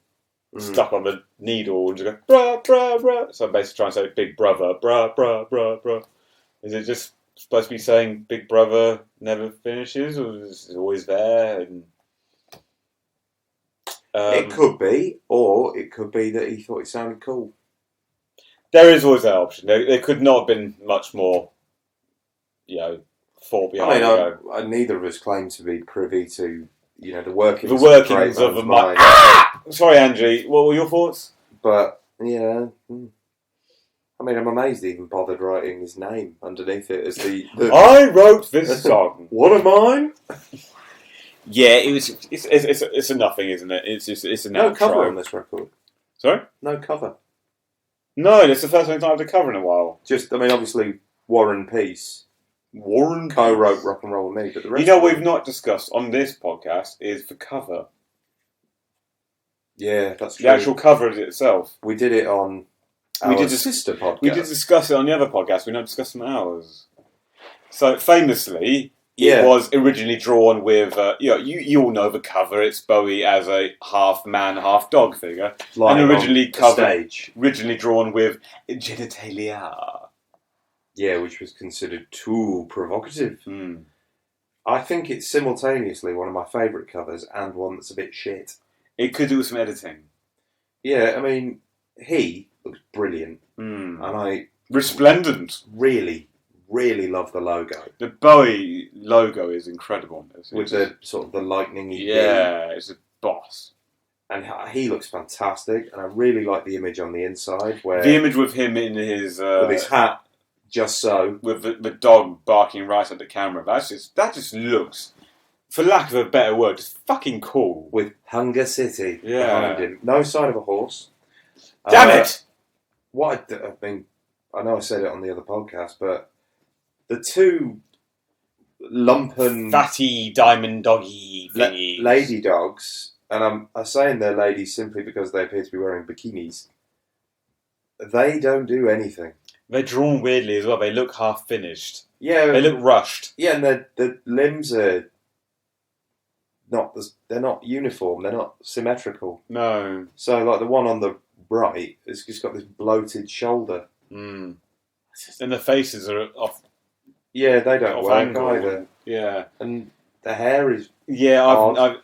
stuck on the needle and just go bruh bruh bruh. So I'm basically trying to say Big Brother bruh bruh bruh bruh. Is it just supposed to be saying Big Brother never finishes, or is it always there? And, it could be, or it could be that he thought it sounded cool. There is always that option. There could not have been much more, thought behind it. Neither of us claim to be privy to, the workings of a mind. Sorry, Angie. What were your thoughts? But yeah, I mean, I'm amazed he even bothered writing his name underneath it as the I wrote this song. What am I? Yeah, it's a nothing, isn't it? It's a no outro. cover on this record. Sorry? No cover. No, that's the first time I've had a cover in a while. Obviously Warren Peace. Warren co-wrote Rock and Roll with Me, but the rest we've not discussed on this podcast is the cover. Yeah, that's true. The actual cover itself. We did it on our sister podcast. We did discuss it on the other podcast. We not discussed it on ours. So famously, it was originally drawn with you all know the cover. It's Bowie as a half man, half dog figure, and originally drawn with genitalia. Yeah, which was considered too provocative. I think it's simultaneously one of my favourite covers and one that's a bit shit. It could do with some editing. Yeah, I mean, he looks brilliant. And I... Resplendent. Really, really love the logo. The Bowie logo is incredible. With the sort of the lightning-y it's a boss. And he looks fantastic, and I really like the image on the inside. Where the image with him in his... with his hat. Just so. With the dog barking right at the camera. That just looks, for lack of a better word, just fucking cool. With Hunger City behind him. No sign of a horse. Damn it! I know I said it on the other podcast, but the two lumpen... fatty diamond doggy thingies. Lady dogs, and I'm saying they're ladies simply because they appear to be wearing bikinis. They don't do anything. They're drawn weirdly as well. They look half finished. Yeah, they look rushed. Yeah, and the limbs are not. They're not uniform. They're not symmetrical. No. So, like the one on the right has just got this bloated shoulder. And the faces are off. Yeah, they don't work either. Yeah, and the hair is. Yeah,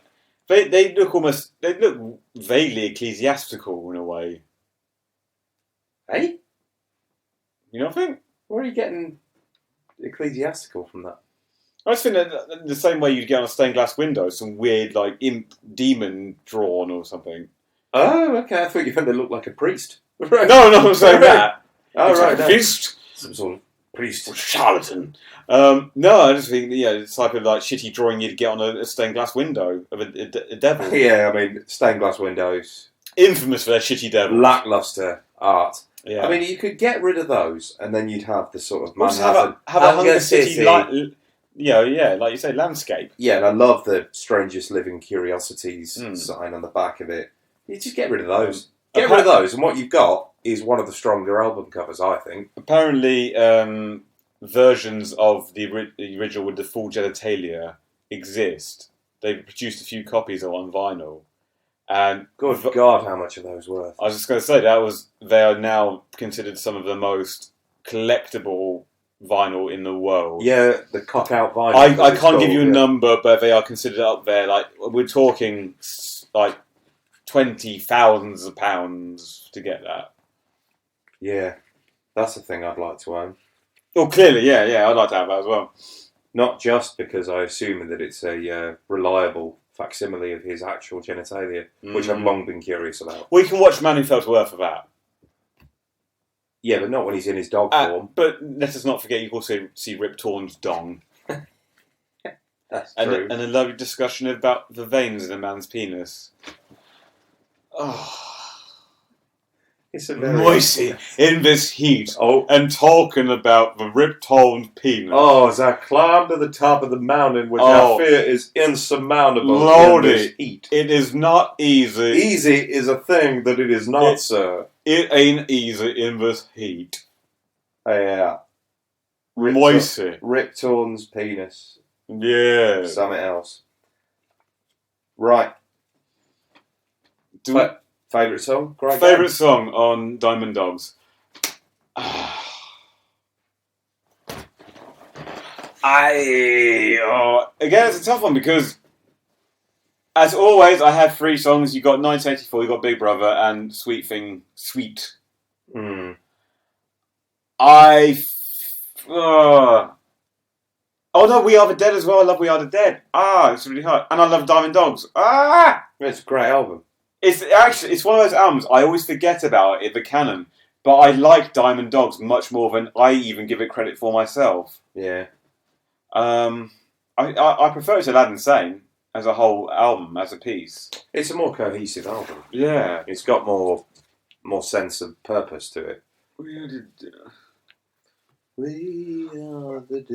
they look almost. They look vaguely ecclesiastical in a way. Hey. You don't think? Where are you getting ecclesiastical from that? I just think that the same way you'd get on a stained glass window, some weird, like, imp demon drawn or something. Oh, okay. I thought you meant they looked like a priest. Right. No, I'm saying that. Oh, right. Like priest. Some sort of priest. Or charlatan. No, I just think, it's type of, like, shitty drawing you'd get on a stained glass window of a devil. Yeah, I mean, stained glass windows. Infamous for their shitty devils. Lackluster art. Yeah. I mean, you could get rid of those, and then you'd have the sort of Manhattan, have a Hunger City, like you say, landscape. Yeah, and I love the Strangest Living Curiosities sign on the back of it. You just get rid of those. Get rid of those, and what you've got is one of the stronger album covers, I think. Apparently, versions of the original with the full genitalia exist. They've produced a few copies on vinyl. And good God, how much are those worth? I was just going to say they are now considered some of the most collectible vinyl in the world. Yeah, the cock out vinyl. I can't give you a number, but they are considered up there. Like we're talking like 20 thousands of pounds to get that. Yeah, That's the thing I'd like to own. Well, clearly, yeah, I'd like to have that as well. Not just because I assume that it's a reliable facsimile of his actual genitalia, which I've long been curious about. We can watch Manny Feltworth for that. Yeah, but not when he's in his dog form. But let us not forget, you can also see Rip Torn's dong. That's true. And a lovely discussion about the veins in a man's penis. Oh. It's a very Moisty in this heat. Oh. And talking about the Rip Torn's penis. Oh, as I climb to the top of the mountain, which I fear is insurmountable Lordy, in this heat. It is not easy. Easy is a thing that it is not, sir. It ain't easy in this heat. Yeah. Moisty. Rip Torn's penis. Yeah. Something else. Right. Favourite song? Great Favourite game. song on Diamond Dogs? Again, it's a tough one because, as always, I have 3 songs. You got 1984, you got Big Brother, and Sweet Thing, Sweet. Oh no, We Are the Dead as well. I love We Are the Dead. It's really hard. And I love Diamond Dogs. It's a great album. It's one of those albums I always forget about the canon, but I like Diamond Dogs much more than I even give it credit for myself. Yeah. I prefer it to Aladdin Sane as a whole album, as a piece. It's a more cohesive album. Yeah. It's got more sense of purpose to it. We are the dead.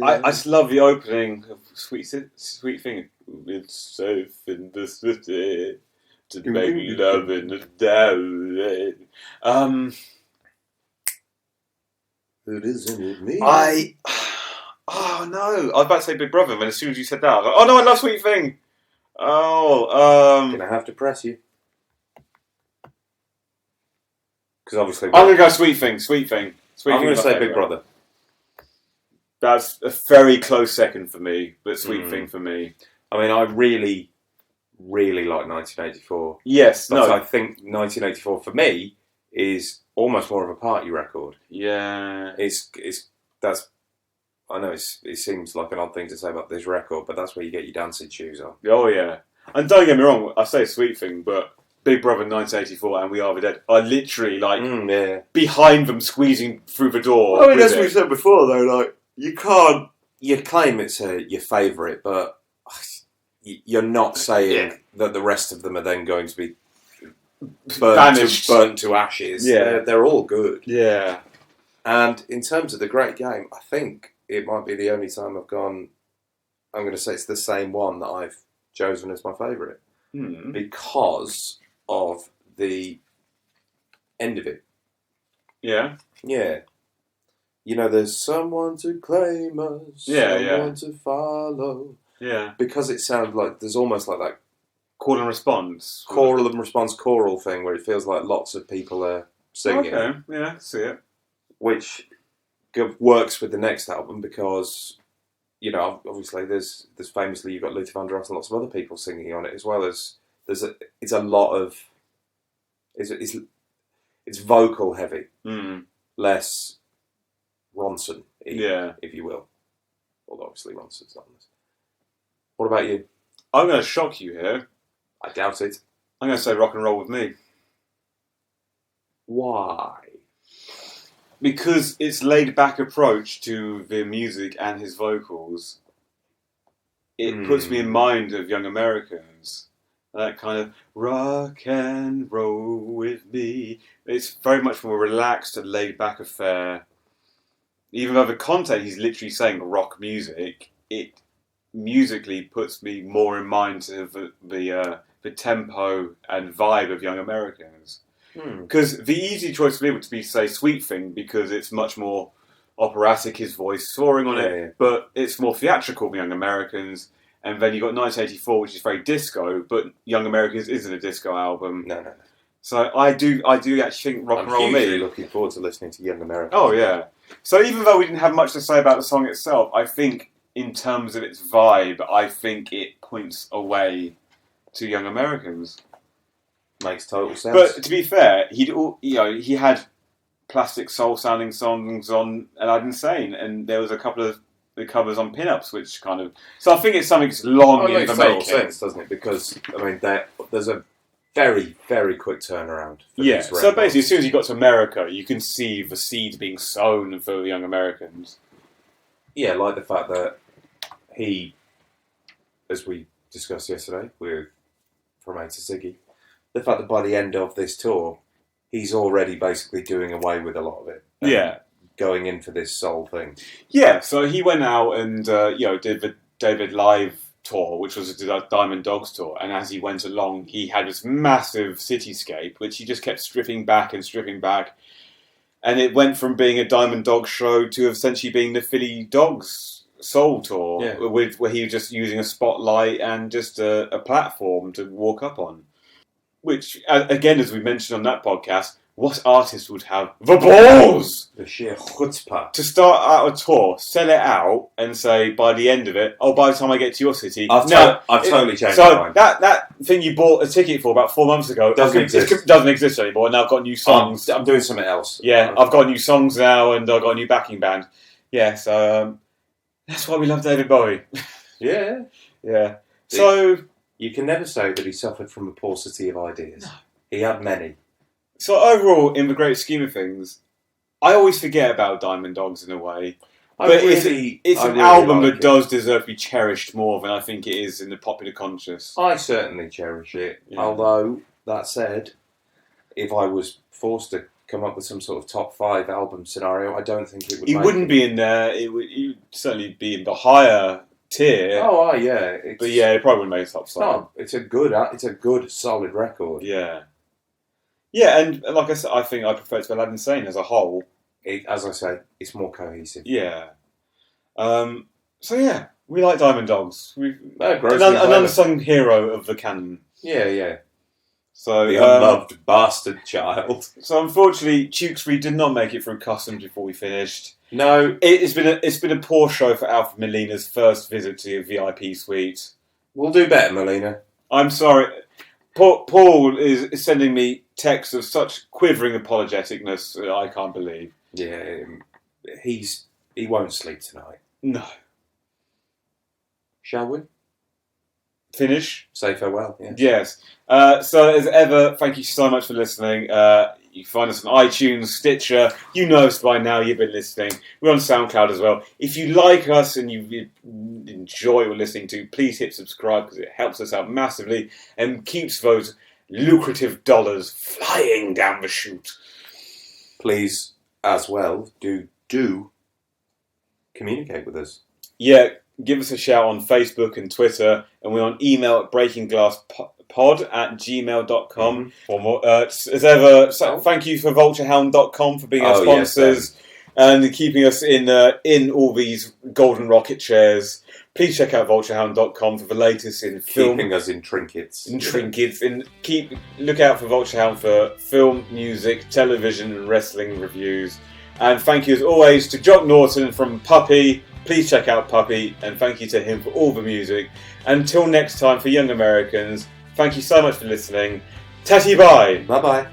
I just love the opening of Sweet Thing. It's safe in the city to make love in the dark. It isn't me. Oh no! I was about to say Big Brother, but as soon as you said that, I was like, oh no, I love Sweet Thing. Gonna have to press you. Because obviously, I'm gonna go Sweet Thing. I'm gonna say Big Brother. That's a very close second for me, but Sweet Thing for me. I mean, I really, really like 1984. Yes, but I think 1984 for me is almost more of a party record. Yeah, I know it seems like an odd thing to say about this record, but that's where you get your dancing shoes on. Oh yeah, and don't get me wrong, I say Sweet Thing, but Big Brother 1984 and We Are the Dead are literally like behind them, squeezing through the door. I mean, as we said before, though, like you claim it's your favourite, but you're not saying that the rest of them are then going to be burnt to ashes. Yeah, they're all good. Yeah, and in terms of the great game, I think it might be the only time I've gone. I'm going to say it's the same one that I've chosen as my favourite because of the end of it. Yeah. Yeah. You know, there's someone to claim us, someone to follow. Yeah. Because it sounds like there's almost like that call and response. Choral and response choral thing where it feels like lots of people are singing. Okay, yeah, I see it. Which works with the next album because, you know, obviously there's famously you've got Luther Vandross and lots of other people singing on it, as well as it's a lot of it's vocal heavy, less Ronson, if you will. Although obviously Ronson's not on this. What about you? I'm going to shock you here. I doubt it. I'm going to say Rock and Roll With Me. Why? Because its laid-back approach to the music and his vocals, it puts me in mind of Young Americans. That kind of rock and roll with me. It's very much more relaxed and laid-back affair. Even though the content he's literally saying rock music, it musically puts me more in mind of the tempo and vibe of Young Americans. Because the easy choice for me would be say Sweet Thing because it's much more operatic, his voice soaring on it, but it's more theatrical than Young Americans. And then you got 1984, which is very disco, but Young Americans isn't a disco album. No. So I do actually think Rock and Roll Me. I'm hugely looking forward to listening to Young Americans. Oh yeah. So even though we didn't have much to say about the song itself, I think in terms of its vibe, I think it points away to Young Americans. Makes total sense. But to be fair, he had plastic soul-sounding songs on Aladdin Sane, and there was a couple of the covers on pin-ups, which kind of... So I think it's something that's long in the making. Sense, doesn't it? Because, I mean, there's a very, very quick turnaround. Yeah, so basically, as soon as you got to America, you can see the seeds being sown for the young Americans. Yeah, like the fact that he, as we discussed yesterday, from A to Ziggy, the fact that by the end of this tour, he's already basically doing away with a lot of it. Yeah. Going in for this soul thing. Yeah, so he went out and did the David Live tour, which was a Diamond Dogs tour, and as he went along, he had this massive cityscape, which he just kept stripping back, and it went from being a Diamond Dogs show to essentially being the Philly Dogs Soul tour, where he was just using a spotlight and just a platform to walk up on. Which, again, as we mentioned on that podcast, what artist would have the balls? The sheer chutzpah. To start out a tour, sell it out, and say, by the end of it, by the time I get to your city... I've totally changed my mind. That thing you bought a ticket for about 4 months ago... Doesn't exist anymore, and now I've got new songs. I'm doing something else. Yeah, I've got new songs now, and I've got a new backing band. Yeah, so... that's why we love David Bowie. Yeah. Yeah. So... you can never say that he suffered from a paucity of ideas. No. He had many. So overall, in the great scheme of things, I always forget about Diamond Dogs in a way. But it's an album that does deserve to be cherished more than I think it is in the popular conscious. I certainly cherish it. Yeah. Although, that said, if I was forced to come up with some sort of top 5 album scenario, I don't think it would. He wouldn't be in there. He would certainly be in the higher tier. Oh, yeah. But yeah, it probably wouldn't make top 5. It's a good, solid record. Yeah. Yeah, and like I said, I think I prefer it to Aladdin Sane as a whole. As I say, it's more cohesive. Yeah. So yeah, we like Diamond Dogs. An unsung hero of the canon. Yeah. So the unloved bastard child. So unfortunately, Tewkesbury did not make it through customs before we finished. No, it's been a poor show for Alfred Molina's first visit to a VIP suite. We'll do better, Molina. I'm sorry. Paul is sending me texts of such quivering apologeticness that I can't believe. Yeah, he won't sleep tonight. No. Shall we? Finish? Say farewell, yeah. Yes. So as ever, thank you so much for listening. You can find us on iTunes, Stitcher. You know us by now, you've been listening. We're on SoundCloud as well. If you like us and you enjoy what we're listening to, please hit subscribe because it helps us out massively and keeps those lucrative dollars flying down the chute. Please, as well, do communicate with us. Yeah, give us a shout on Facebook and Twitter, and we're on email at breakingglasspod@gmail.com. For more, as ever, thank you for vulturehound.com for being our sponsors and keeping us in all these golden rocket chairs. Please check out vulturehound.com for the latest in film. Keeping us in trinkets. Look out for Vulturehound for film, music, television and wrestling reviews. And thank you as always to Jock Norton from Puppy. Please check out Puppy, and thank you to him for all the music. Until next time, for Young Americans, thank you so much for listening. Tatty bye! Bye-bye.